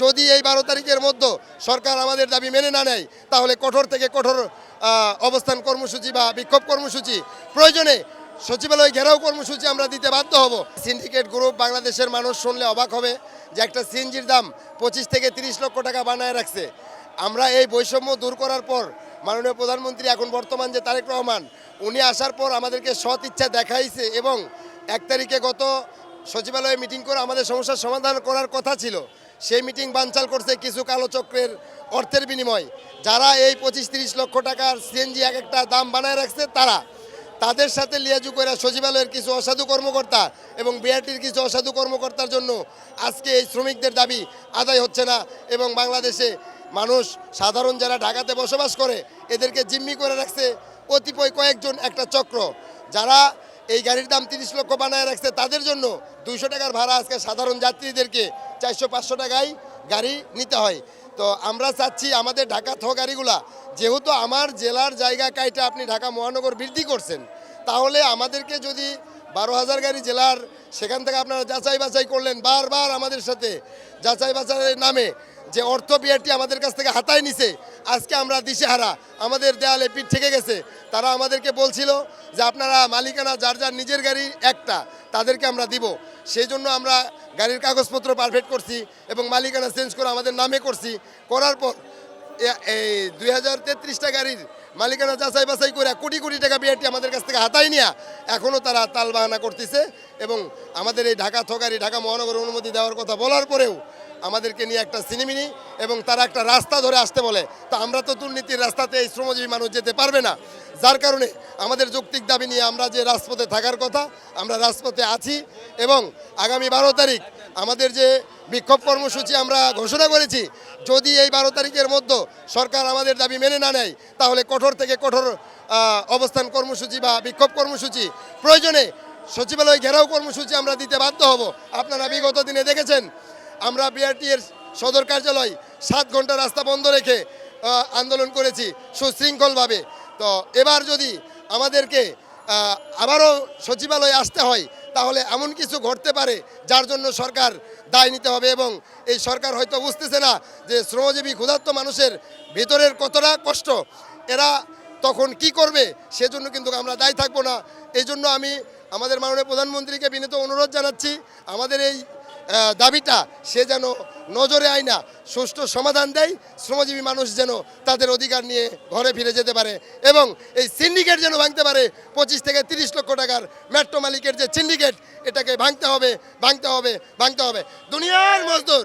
যদি এই 12 তারিখের মধ্যে সরকার আমাদের দাবি মেনে না নেয় তাহলে কঠোর থেকে কঠোর অবস্থান কর্মসূচি বা বিক্ষোভ কর্মসূচি, প্রয়োজনে সচিবালয় ঘেরাও কর্মসূচি আমরা দিতে বাধ্য হব। সিন্ডিকেট গ্রুপ বাংলাদেশের মানুষ শুনলে অবাক হবে যে একটা সিএনজির দাম 25 থেকে 30 লক্ষ টাকা বানায় রাখছে। আমরা এই বৈষম্য দূর করার পর মাননীয় প্রধানমন্ত্রী এখন বর্তমান যে তারেক রহমান, উনি আসার পর আমাদেরকে সৎ ইচ্ছা দেখাইছে এবং 1 তারিখে গত সচিবালয়ে মিটিং করে আমাদের সমস্যার সমাধান করার কথা ছিল। সেই মিটিং বানচাল করছে কিছু কালো চক্রের অর্থের বিনিময়। যারা এই 25-30 লক্ষ টাকার সিএনজি এক একটা দাম বানায় রাখছে, তাদের সাথে লিয়াজু করে সচিবালয়ের কিছু অসাধু কর্মকর্তা এবং বিআরটির কিছু অসাধু কর্মকর্তার জন্য আজকে এই শ্রমিকদের দাবি আদায় হচ্ছে না এবং বাংলাদেশে মানুষ সাধারণ যারা ঢাকাতে বসবাস করে এদেরকে জিম্মি করে রাখছে কতিপয় কয়েকজন একটা চক্র। যারা এই গাড়ির দাম 30 লক্ষ বানায় রাখছে তাদের জন্য 200 টাকার ভাড়া আজকে সাধারণ যাত্রীদেরকে 400-500 টাকায় গাড়ি নিতে হয়। তো আমরা চাচ্ছি আমাদের ঢাকা থ গাড়িগুলা, যেহেতু আমার জেলার জায়গা কাইটা আপনি ঢাকা মহানগর বৃদ্ধি করছেন, তাহলে আমাদেরকে যদি 12,000 গাড়ি জেলার, সেখান থেকে আপনারা যাচাই বাছাই করলেন, বারবার আমাদের সাথে যাচাই বাছাইয়ের নামে যে অর্থ বিআরটি আমাদের কাছ থেকে হাতায় নিছে, আজকে আমরা দিশেহারা, আমাদের দেয়ালে পিঠ থেকে গেছে। তারা আমাদেরকে বলছিল যে আপনারা মালিকানা যার যার নিজের গাড়ি একটা, তাদেরকে আমরা দিব। সেই জন্য আমরা গাড়ির কাগজপত্র পারফেক্ট করছি এবং মালিকানা চেঞ্জ করে আমাদের নামে করছি। করার পর এই 2033টা গাড়ির মালিকানা যাচাই বাছাই করে কোটি কোটি টাকা বিআরটি আমাদের কাছ থেকে হাতায় নিয়ে এখনও তারা তালবাহানা করতেছে এবং আমাদের এই ঢাকা থগারি ঢাকা মহানগর অনুমতি দেওয়ার কথা বলার পরেও আমাদেরকে নিয়ে একটা সিনেমিনি এবং তারা একটা রাস্তা ধরে আসতে বলে। তো আমরা তো দুর্নীতির রাস্তাতে এই শ্রমজীবী মানুষ যেতে পারবে না, যার কারণে আমাদের যৌক্তিক দাবি নিয়ে আমরা যে রাজপথে থাকার কথা আমরা রাজপথে আছি এবং আগামী 12 তারিখ আমাদের যে বিক্ষোভ কর্মসূচি আমরা ঘোষণা করেছি, যদি এই 12 তারিখের মধ্যে সরকার আমাদের দাবি মেনে না নেয় তাহলে কঠোর থেকে কঠোর অবস্থান কর্মসূচি বা বিক্ষোভ কর্মসূচি, প্রয়োজনে সচিবালয় ঘেরাও কর্মসূচি আমরা দিতে বাধ্য হব। আপনারা বিগত দিনে দেখেছেন আমরা বিআরটি এর সদর কার্যালয় 7 ঘন্টা রাস্তা বন্ধ রেখে আন্দোলন করেছি সুশৃঙ্খলভাবে। তো এবার যদি আমাদেরকে আবারও সচিবালয়ে আসতে হয় তাহলে এমন কিছু ঘটতে পারে যার জন্য সরকার দায় নিতে হবে এবং এই সরকার হয়তো বুঝতেছে না যে শ্রমজীবী ক্ষুধার্ত মানুষের ভিতরের কতটা কষ্ট, এরা তখন কি করবে, সেজন্য কিন্তু আমরা দায়ী থাকবো না। এই জন্য আমি আমাদের মাননীয় প্রধানমন্ত্রীকে বিনীত অনুরোধ জানাচ্ছি আমাদের এই দাবিটা সে যেন নজরে আয় না, সুষ্ঠু সমাধান দেয়, শ্রমজীবী মানুষ যেন তাদের অধিকার নিয়ে ঘরে ফিরে যেতে পারে এবং এই সিন্ডিকেট যেন ভাঙতে পারে। 25 থেকে 30 লক্ষ টাকার মেট্রো মালিকের যে সিন্ডিকেট, এটাকে ভাঙতে হবে, ভাঙতে হবে, ভাঙতে হবে। দুনিয়ার মজদুর